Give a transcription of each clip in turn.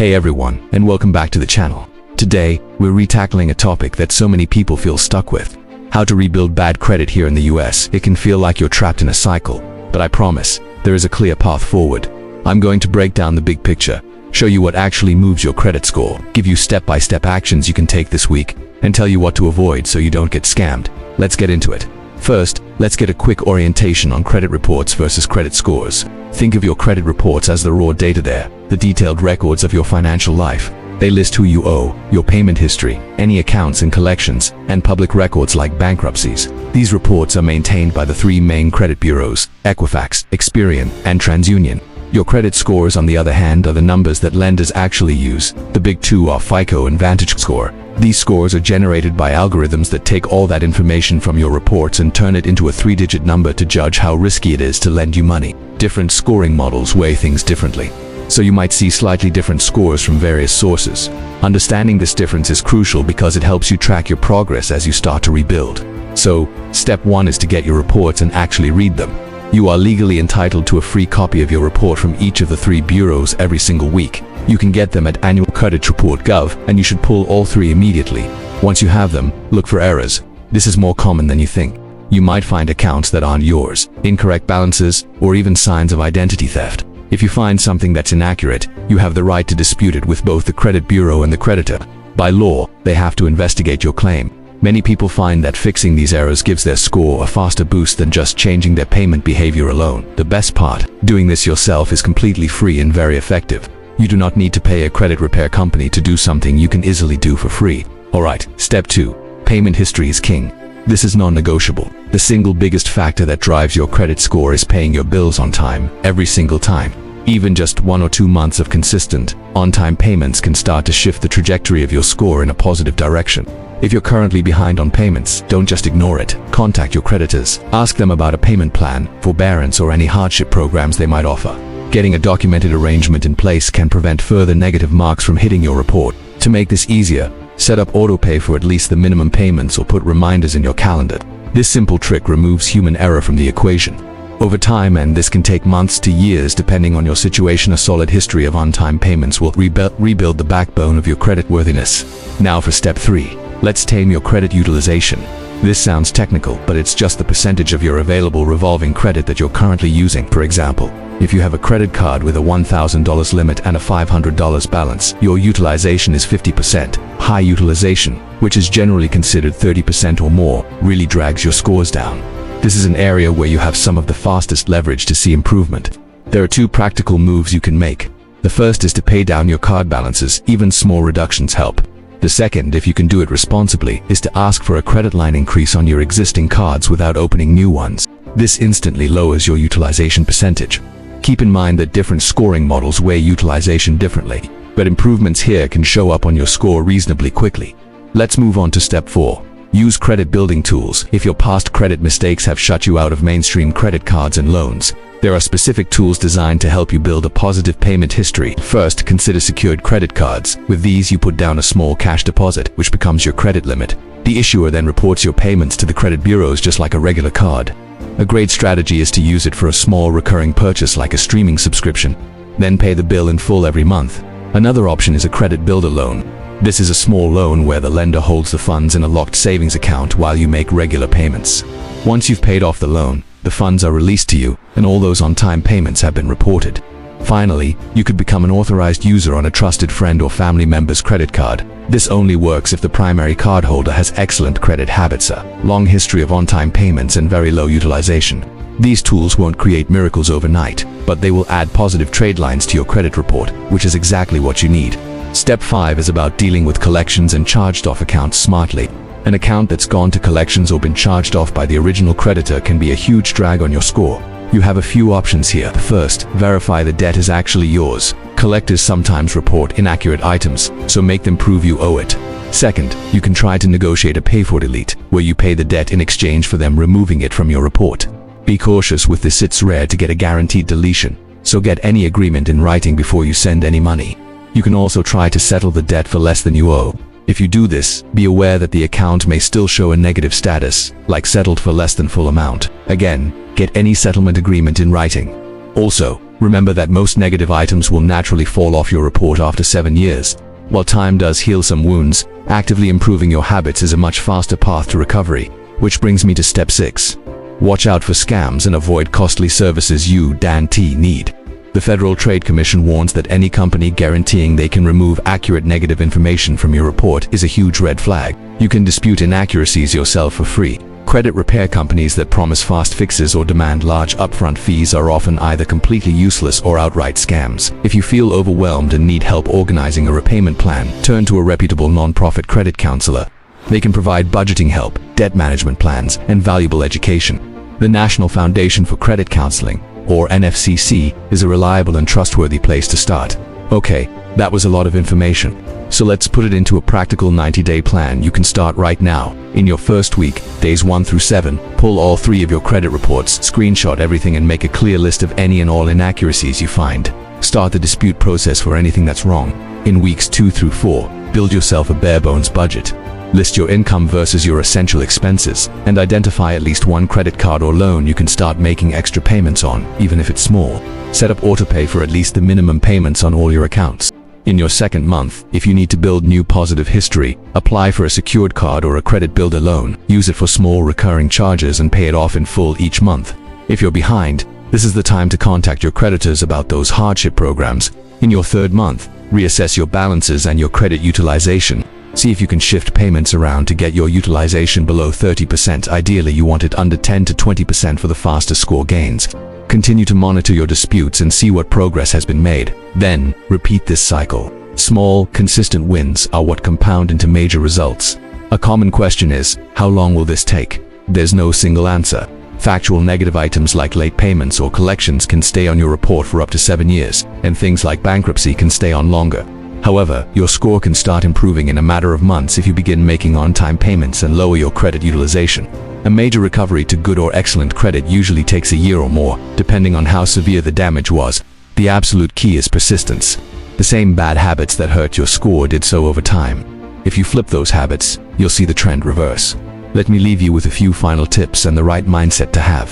Hey everyone, and welcome back to the channel. Today, we're retackling a topic that so many people feel stuck with. How to rebuild bad credit here in the US. It can feel like you're trapped in a cycle, but I promise, there is a clear path forward. I'm going to break down the big picture, show you what actually moves your credit score, give you step-by-step actions you can take this week, and tell you what to avoid so you don't get scammed. Let's get into it. First, let's get a quick orientation on credit reports versus credit scores. Think of your credit reports as the raw data there, the detailed records of your financial life. They list who you owe, your payment history, any accounts and collections, and public records like bankruptcies. These reports are maintained by the three main credit bureaus, Equifax, Experian, and TransUnion. Your credit scores, on the other hand, are the numbers that lenders actually use. The big two are FICO and VantageScore. These scores are generated by algorithms that take all that information from your reports and turn it into a three-digit number to judge how risky it is to lend you money. Different scoring models weigh things differently, so you might see slightly different scores from various sources. Understanding this difference is crucial because it helps you track your progress as you start to rebuild. So, step one is to get your reports and actually read them. You are legally entitled to a free copy of your report from each of the three bureaus every single week. You can get them at annualcreditreport.gov, and you should pull all three immediately. Once you have them, look for errors. This is more common than you think. You might find accounts that aren't yours, incorrect balances, or even signs of identity theft. If you find something that's inaccurate, you have the right to dispute it with both the credit bureau and the creditor. By law, they have to investigate your claim. Many people find that fixing these errors gives their score a faster boost than just changing their payment behavior alone. The best part, doing this yourself is completely free and very effective. You do not need to pay a credit repair company to do something you can easily do for free. Alright, step 2. Payment history is king. This is non-negotiable. The single biggest factor that drives your credit score is paying your bills on time, every single time. Even just 1 or 2 months of consistent, on-time payments can start to shift the trajectory of your score in a positive direction. If you're currently behind on payments, don't just ignore it. Contact your creditors. Ask them about a payment plan, forbearance, or any hardship programs they might offer. Getting a documented arrangement in place can prevent further negative marks from hitting your report. To make this easier, set up autopay for at least the minimum payments or put reminders in your calendar. This simple trick removes human error from the equation. Over time, and this can take months to years depending on your situation, a solid history of on-time payments will rebuild the backbone of your creditworthiness. Now for step 3. Let's tame your credit utilization. This sounds technical, but it's just the percentage of your available revolving credit that you're currently using. For example, if you have a credit card with a $1,000 limit and a $500 balance, your utilization is 50%. High utilization, which is generally considered 30% or more, really drags your scores down. This is an area where you have some of the fastest leverage to see improvement. There are 2 practical moves you can make. The first is to pay down your card balances. Even small reductions help. The second, if you can do it responsibly, is to ask for a credit line increase on your existing cards without opening new ones. This instantly lowers your utilization percentage. Keep in mind that different scoring models weigh utilization differently, but improvements here can show up on your score reasonably quickly. Let's move on to step 4. Use credit building tools. If your past credit mistakes have shut you out of mainstream credit cards and loans, there are specific tools designed to help you build a positive payment history. First, consider secured credit cards. With these, you put down a small cash deposit, which becomes your credit limit. The issuer then reports your payments to the credit bureaus just like a regular card. A great strategy is to use it for a small recurring purchase like a streaming subscription, then pay the bill in full every month. Another option is a credit builder loan. This is a small loan where the lender holds the funds in a locked savings account while you make regular payments. Once you've paid off the loan, the funds are released to you, and all those on-time payments have been reported. Finally, you could become an authorized user on a trusted friend or family member's credit card. This only works if the primary cardholder has excellent credit habits, a long history of on-time payments, and very low utilization. These tools won't create miracles overnight, but they will add positive trade lines to your credit report, which is exactly what you need. Step 5 is about dealing with collections and charged-off accounts smartly. An account that's gone to collections or been charged off by the original creditor can be a huge drag on your score. You have a few options here. First, verify the debt is actually yours. Collectors sometimes report inaccurate items, so make them prove you owe it. Second, you can try to negotiate a pay for delete, where you pay the debt in exchange for them removing it from your report. Be cautious with this. It's rare to get a guaranteed deletion, so get any agreement in writing before you send any money. You can also try to settle the debt for less than you owe. If you do this, be aware that the account may still show a negative status, like settled for less than full amount. Again, get any settlement agreement in writing. Also, Remember that most negative items will naturally fall off your report after 7 years. While time does heal some wounds, actively improving your habits is a much faster path to recovery. Which brings me to step 6. Watch out for scams and avoid costly services you don't need. The Federal Trade Commission warns that any company guaranteeing they can remove accurate negative information from your report is a huge red flag. You can dispute inaccuracies yourself for free. Credit repair companies that promise fast fixes or demand large upfront fees are often either completely useless or outright scams. If you feel overwhelmed and need help organizing a repayment plan, turn to a reputable non-profit credit counselor. They can provide budgeting help, debt management plans, and valuable education. The National Foundation for Credit Counseling, or NFCC, is a reliable and trustworthy place to start. Okay, that was a lot of information. So let's put it into a practical 90-day plan you can start right now. In your first week, days 1 through 7, pull all 3 of your credit reports, screenshot everything, and make a clear list of any and all inaccuracies you find. Start the dispute process for anything that's wrong. In weeks 2 through 4, build yourself a bare-bones budget. List your income versus your essential expenses, and identify at least one credit card or loan you can start making extra payments on, even if it's small. Set up autopay for at least the minimum payments on all your accounts. In your second month, if you need to build new positive history, apply for a secured card or a credit builder loan. Use it for small recurring charges and pay it off in full each month. If you're behind, this is the time to contact your creditors about those hardship programs. In your third month, reassess your balances and your credit utilization. See if you can shift payments around to get your utilization below 30%. Ideally, you want it under 10 to 20% for the faster score gains. Continue to monitor your disputes and see what progress has been made. Then, repeat this cycle. Small, consistent wins are what compound into major results. A common question is, how long will this take? There's no single answer. Factual negative items like late payments or collections can stay on your report for up to 7 years, and things like bankruptcy can stay on longer. However, your score can start improving in a matter of months if you begin making on-time payments and lower your credit utilization. A major recovery to good or excellent credit usually takes a year or more, depending on how severe the damage was. The absolute key is persistence. The same bad habits that hurt your score did so over time. If you flip those habits, you'll see the trend reverse. Let me leave you with a few final tips and the right mindset to have.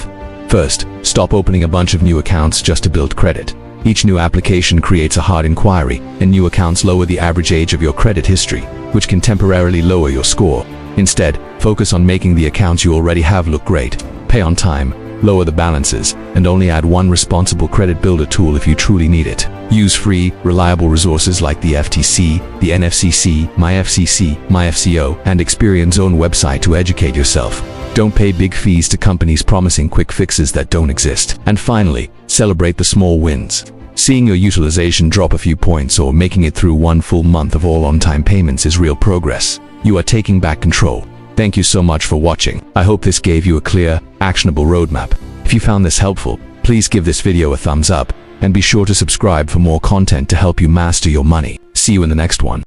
First, stop opening a bunch of new accounts just to build credit. Each new application creates a hard inquiry, and new accounts lower the average age of your credit history, which can temporarily lower your score. Instead, focus on making the accounts you already have look great. Pay on time, lower the balances, and only add one responsible credit builder tool if you truly need it. Use free, reliable resources like the FTC, the NFCC, MyFCC, MyFCO, and Experian's own website to educate yourself. Don't pay big fees to companies promising quick fixes that don't exist. And finally, celebrate the small wins. Seeing your utilization drop a few points or making it through one full month of all on-time payments is real progress. You are taking back control. Thank you so much for watching. I hope this gave you a clear, actionable roadmap. If you found this helpful, please give this video a thumbs up and be sure to subscribe for more content to help you master your money. See you in the next one.